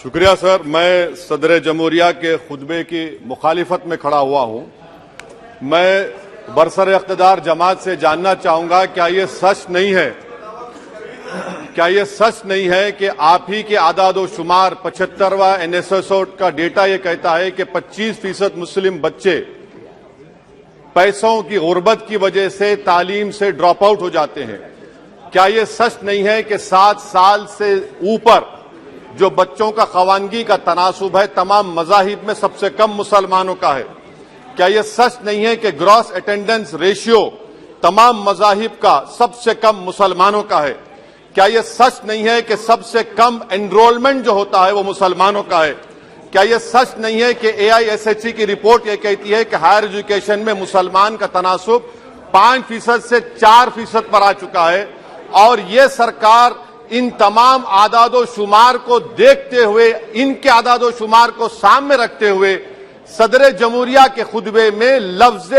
शुक्रिया सर। मैं सदर जमहूरिया के खुतबे की मुखालिफत में खड़ा हुआ हूं। मैं बरसर इख्तिदार जमात से जानना चाहूंगा, क्या ये सच नहीं है कि आप ही के आदाद शुमार 75वां NSSO का डेटा ये कहता है कि 25% मुस्लिम बच्चे पैसों की गुर्बत की वजह से तालीम से ड्रॉप आउट हो जाते हैं? क्या ये सच नहीं है कि 7 साल से ऊपर जो बच्चों का खवानगी का तनासुब है तमाम मज़ाहिब में सबसे कम मुसलमानों का है? क्या यह सच नहीं है कि ग्रॉस अटेंडेंस रेशियो तमाम मज़ाहिब का सबसे कम मुसलमानों का है? क्या यह सच नहीं है कि सबसे कम एनरोलमेंट जो होता है वो मुसलमानों का है? क्या यह सच नहीं है कि AISHE की रिपोर्ट यह कहती है कि हायर एजुकेशन में मुसलमान का तनासुब 5% से 4% पर आ चुका है? और ये सरकार इन तमाम आदादो शुमार को देखते हुए, इनके आदादो शुमार को सामने रखते हुए सदर जमहूरिया के खुतबे में लफ्ज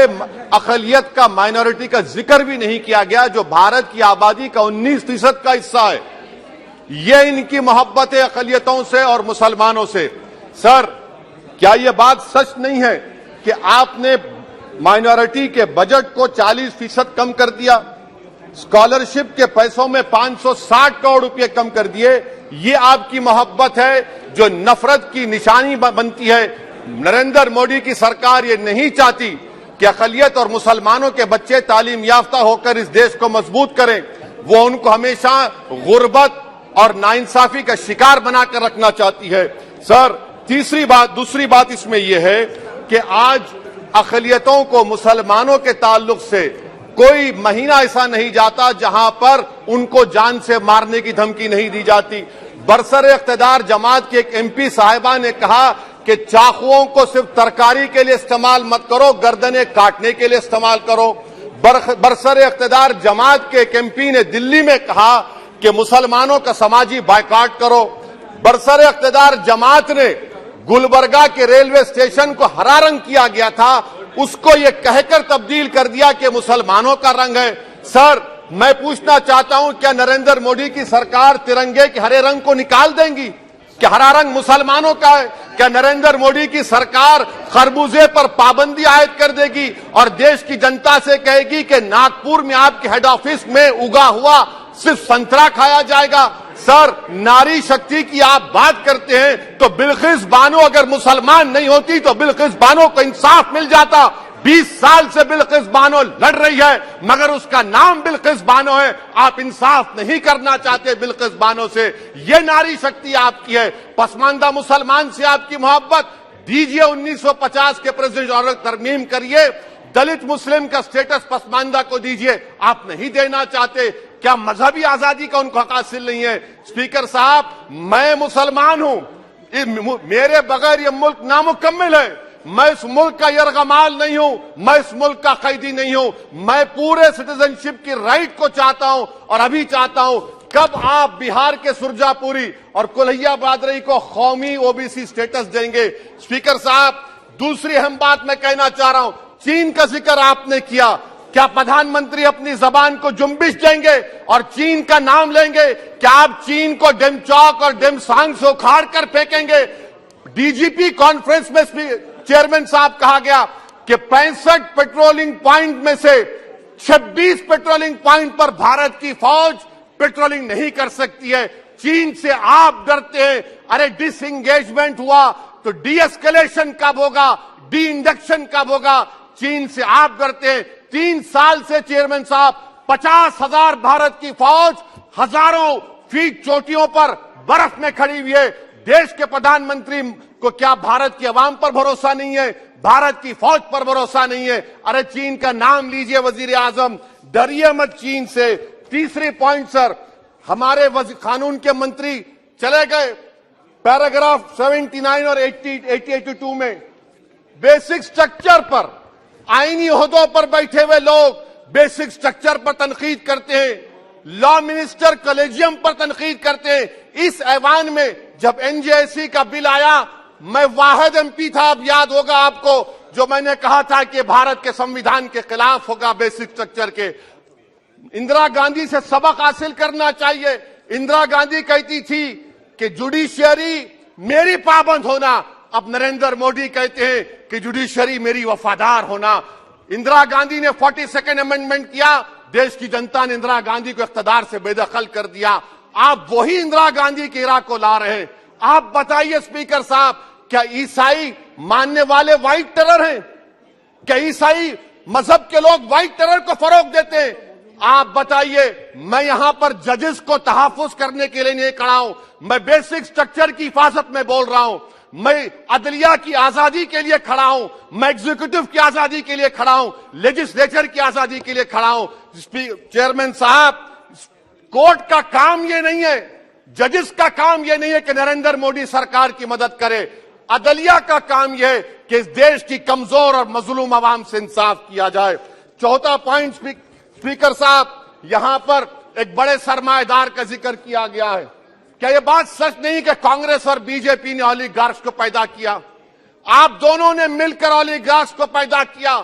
अकलियत का, माइनॉरिटी का जिक्र भी नहीं किया गया, जो भारत की आबादी का 19% का हिस्सा है। ये इनकी मोहब्बत है अकलियतों से और मुसलमानों से। सर, क्या यह बात सच नहीं है कि आपने माइनॉरिटी के बजट को 40% कम कर दिया, स्कॉलरशिप के पैसों में 560 करोड़ रुपए कम कर दिए? ये आपकी मोहब्बत है जो नफरत की निशानी बनती है। नरेंद्र मोदी की सरकार ये नहीं चाहती कि अक़लियत और मुसलमानों के बच्चे तालीम याफ्ता होकर इस देश को मजबूत करें। वो उनको हमेशा गुर्बत और नाइंसाफी का शिकार बनाकर रखना चाहती है। सर, दूसरी बात इसमें यह है कि आज अक़लियतों को मुसलमानों के ताल्लुक से कोई महीना ऐसा नहीं जाता जहां पर उनको जान से मारने की धमकी नहीं दी जाती। बरसर इख्तिदार जमात के एक MP साहिबा ने कहा कि चाकुओं को सिर्फ तरकारी के लिए इस्तेमाल मत करो, गर्दनें काटने के लिए इस्तेमाल करो। बरसर इख्तिदार जमात के एक MP ने दिल्ली में कहा कि मुसलमानों का समाजी बायकॉट करो। बरसर इख्तिदार जमात ने गुलबर्गा के रेलवे स्टेशन को हरा रंग किया गया था, उसको ये कहकर तब्दील कर दिया कि मुसलमानों का रंग है। सर, मैं पूछना चाहता हूं, क्या नरेंद्र मोदी की सरकार तिरंगे के हरे रंग को निकाल देंगी? क्या हरा रंग मुसलमानों का है? क्या नरेंद्र मोदी की सरकार खरबूजे पर पाबंदी आयद कर देगी और देश की जनता से कहेगी कि नागपुर में आपके हेड ऑफिस में उगा हुआ सिर्फ संतरा खाया जाएगा? सर, नारी शक्ति की आप बात करते हैं तो बिल्किस बानो अगर मुसलमान नहीं होती तो बिल्किस बानो को इंसाफ मिल जाता। 20 साल से बिल्किस बानो लड़ रही है, मगर उसका नाम बिल्किस बानो है। आप इंसाफ नहीं करना चाहते बिल्किस बानो से। ये नारी शक्ति आपकी है। पसमानदा मुसलमान से आपकी मोहब्बत, दीजिए 1950 के प्रेसिडेंट ऑर्डर तरमीम करिए, दलित मुस्लिम का स्टेटस पसमानदा को दीजिए। आप नहीं देना चाहते। क्या मजहबी आजादी का उनको हक हासिल नहीं है? स्पीकर साहब, मैं मुसलमान हूं, मेरे बगैर ये मुल्क नामुकम्मिल है। मैं इस मुल्क का यरगमाल नहीं हूं, मैं इस मुल्क का कैदी नहीं हूं। मैं पूरे सिटीजनशिप की राइट को चाहता हूं और अभी चाहता हूं। कब आप बिहार के सुरजापुरी और कुल्हिया बादरी को कौमी OBC स्टेटस देंगे? स्पीकर साहब, दूसरी अहम बात मैं कहना चाह रहा हूं, चीन का जिक्र आपने किया। क्या प्रधानमंत्री अपनी जबान को जुम्बिश देंगे और चीन का नाम लेंगे? क्या आप चीन को डेमचौक और डेमसांग से उखाड़ कर फेंकेंगे? DGP कॉन्फ्रेंस में चेयरमैन साहब कहा गया कि 65 पेट्रोलिंग पॉइंट में से 26 पेट्रोलिंग पॉइंट पर भारत की फौज पेट्रोलिंग नहीं कर सकती है। चीन से आप डरते हैं। अरे, डिसएंगेजमेंट हुआ तो डीएस्केलेशन कब होगा? डी इंडक्शन कब होगा? चीन से आप डरते हैं। 3 साल से चेयरमैन साहब 50,000 भारत की फौज हजारों फीट चोटियों पर बर्फ में खड़ी हुई है। देश के प्रधानमंत्री को क्या भारत की आवाम पर भरोसा नहीं है? भारत की फौज पर भरोसा नहीं है? अरे, चीन का नाम लीजिए वजीर आजम, डरिए मत चीन से। तीसरी पॉइंट सर, हमारे कानून के मंत्री चले गए। पैराग्राफ 79 और 82 में बेसिक स्ट्रक्चर पर, आईनी ओहदों पर बैठे हुए लोग बेसिक स्ट्रक्चर पर तनकीद करते हैं, लॉ मिनिस्टर कॉलेजियम पर तनकीद करते हैं। इस ऐवान में जब NJSE का बिल आया, मैं वाहिद MP था, अब याद होगा आपको, जो मैंने कहा था कि भारत के संविधान के खिलाफ होगा बेसिक स्ट्रक्चर के। इंदिरा गांधी से सबक हासिल करना चाहिए। इंदिरा गांधी कहती थी कि जुडिशियरी मेरी पाबंद होना। अब नरेंद्र मोदी कहते हैं कि जुडिशरी मेरी वफादार होना। इंदिरा गांधी ने 42nd अमेंडमेंट किया, देश की जनता ने इंदिरा गांधी को इख्तियार से बेदखल कर दिया। आप वही इंदिरा गांधी के इराक को ला रहे हैं। आप बताइए स्पीकर साहब, क्या ईसाई मानने वाले व्हाइट टेरर हैं? क्या ईसाई मजहब के लोग व्हाइट टेरर को फरोग देते हैं? आप बताइए। मैं यहां पर जजेस को तहफ्फुज करने के लिए नहीं खड़ा हूं, मैं बेसिक स्ट्रक्चर की हिफाजत में बोल रहा हूं। मैं अदलिया की आजादी के लिए खड़ा हूं, मैं एग्जीक्यूटिव की आजादी के लिए खड़ा हूं, लेजिस्लेचर की आजादी के लिए खड़ा हूं। चेयरमैन साहब, कोर्ट का काम यह नहीं है, जजेस का काम यह नहीं है कि नरेंद्र मोदी सरकार की मदद करे। अदलिया का काम यह है कि इस देश की कमजोर और मजलूम आवाम से इंसाफ किया जाए। चौथा पॉइंट स्पीकर साहब, यहां पर एक बड़े सरमाएदार का जिक्र किया गया है। क्या यह बात सच नहीं कि कांग्रेस और बीजेपी ने ओलिगार्क्स को पैदा किया? आप दोनों ने मिलकर ओलिगार्क्स को पैदा किया।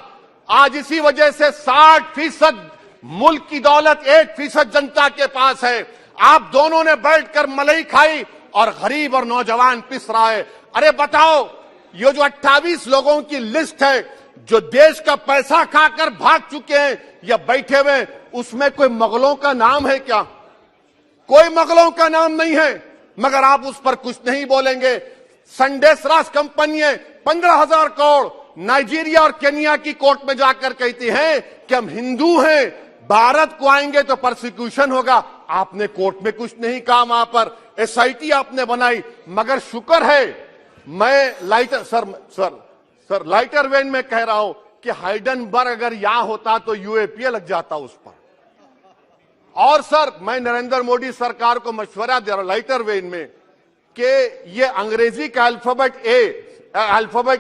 आज इसी वजह से 60% मुल्क की दौलत 1% जनता के पास है। आप दोनों ने बैठकर मलाई खाई और गरीब और नौजवान पिस रहा है। अरे बताओ, ये जो 28 लोगों की लिस्ट है जो देश का पैसा खाकर भाग चुके हैं या बैठे हुए, उसमें कोई मुगलों का नाम है क्या? कोई मुगलों का नाम नहीं है, मगर आप उस पर कुछ नहीं बोलेंगे। संडेसरास कंपनी है, 15,000 करोड़ नाइजीरिया और केनिया की कोर्ट में जाकर कहती है कि हम हिंदू हैं, भारत को आएंगे तो प्रोसिक्यूशन होगा। आपने कोर्ट में कुछ नहीं कहा, वहां पर एसआईटी आपने बनाई। मगर शुक्र है, मैं लाइटर वेन में कह रहा हूं कि हाइडेनबर्ग अगर यहां होता तो यूएपीए लग जाता उस पर। और सर, मैं नरेंद्र मोदी सरकार को मशवरा दे रहा हूं लाइटर वेन में कि ये अंग्रेजी का अल्फाबेट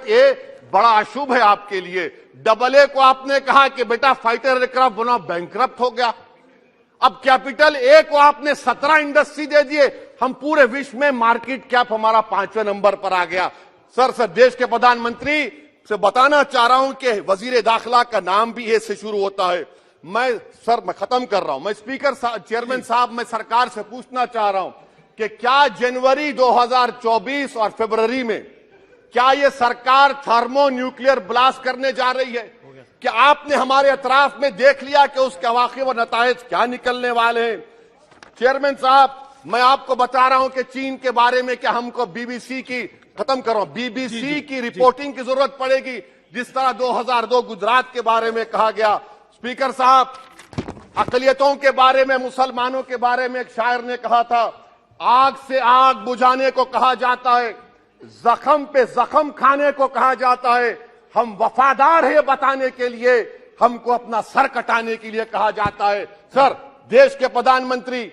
ए बड़ा अशुभ है आपके लिए। AA को आपने कहा कि बेटा फाइटर एयरक्राफ्ट बनाओ, बैंकरप्ट हो गया। अब कैपिटल A को आपने 17 इंडस्ट्री दे दिए, हम पूरे विश्व में मार्केट कैप हमारा 5वें नंबर पर आ गया। सर, देश के प्रधानमंत्री से बताना चाह रहा हूं कि वजीर दाखिला का नाम भी ए से शुरू होता है। मैं खत्म कर रहा हूं। मैं चेयरमैन साहब, मैं सरकार से पूछना चाह रहा हूं कि क्या जनवरी 2024 और फरवरी में क्या ये सरकार थर्मो न्यूक्लियर ब्लास्ट करने जा रही है? क्या आपने हमारे अतराफ में देख लिया कि उसके अवाक़िब और नताइज क्या निकलने वाले हैं? चेयरमैन साहब, मैं आपको बता रहा हूं कि चीन के बारे में क्या हमको बीबीसी की रिपोर्टिंग की जरूरत पड़ेगी, जिस तरह 2002 गुजरात के बारे में कहा गया। स्पीकर साहब, अकलियतों के बारे में, मुसलमानों के बारे में एक शायर ने कहा था, आग से आग बुझाने को कहा जाता है, जख्म पे जख्म खाने को कहा जाता है। हम वफादार है बताने के लिए, हमको अपना सर कटाने के लिए कहा जाता है। सर, देश के प्रधानमंत्री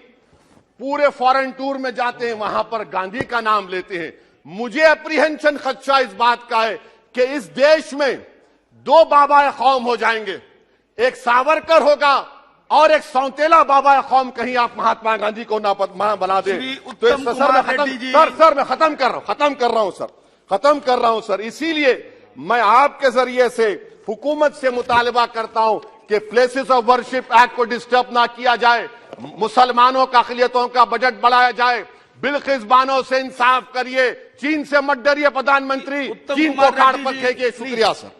पूरे फॉरेन टूर में जाते हैं, वहां पर गांधी का नाम लेते हैं। मुझे अप्रीहेंशन, खदशा इस बात का है कि इस देश में 2 बाबा कौम हो जाएंगे, एक सावरकर होगा और एक सौतेला बाबा कौम। कहीं आप महात्मा गांधी को ना बना दे तो सर मैं खत्म कर रहा हूं सर। इसीलिए मैं आपके जरिए से हुकूमत से मुतालबा करता हूं कि प्लेसेस ऑफ वर्शिप एक्ट को डिस्टर्ब ना किया जाए, मुसलमानों का अक़लियतों का बजट बढ़ाया जाए, बिल्किस बानो से इंसाफ करिए, चीन से मत डरिए प्रधानमंत्री, चीन को काट पर फेंकिए। शुक्रिया सर।